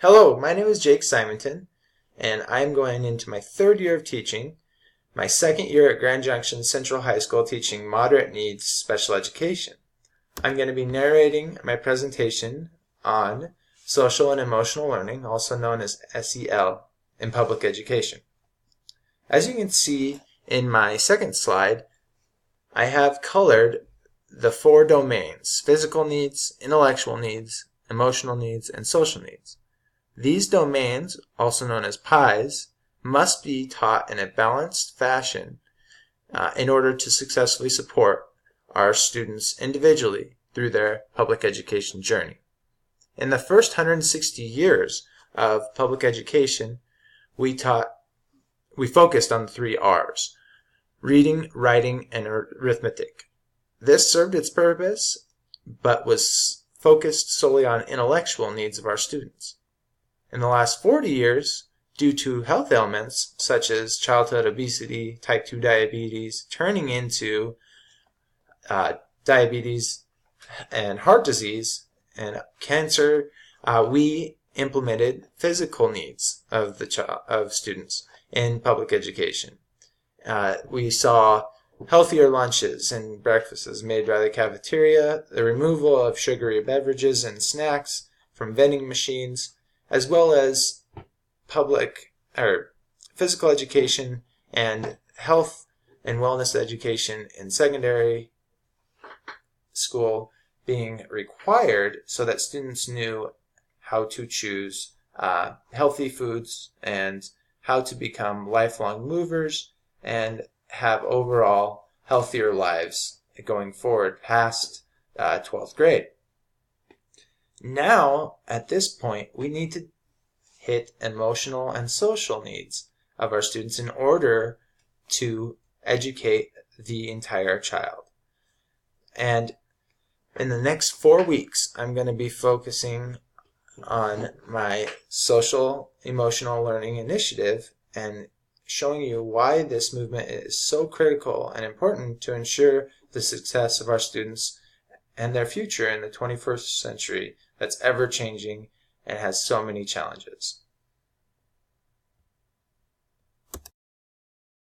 Hello, my name is Jake Simonton, and I'm going into my third year of teaching, my second year at Grand Junction Central High School teaching moderate needs special education. I'm going to be narrating my presentation on social and emotional learning, also known as SEL, in public education. As you can see in my second slide, I have colored the four domains: physical needs, intellectual needs, emotional needs, and social needs. These domains, also known as pies, must be taught in a balanced fashion in order to successfully support our students individually through their public education journey. In the first 160 years of public education, we focused on the three R's: reading, writing, and arithmetic. This served its purpose, but was focused solely on intellectual needs of our students. In the last 40 years, due to health ailments such as childhood obesity, type 2 diabetes, turning into diabetes and heart disease and cancer, we implemented physical needs of students in public education. We saw healthier lunches and breakfasts made by the cafeteria, the removal of sugary beverages and snacks from vending machines, as well as physical education and health and wellness education in secondary school being required so that students knew how to choose healthy foods and how to become lifelong movers and have overall healthier lives going forward past 12th grade. Now, at this point, we need to hit emotional and social needs of our students in order to educate the entire child. And in the next 4 weeks, I'm going to be focusing on my social emotional learning initiative and showing you why this movement is so critical and important to ensure the success of our students and their future in the 21st century that's ever changing and has so many challenges.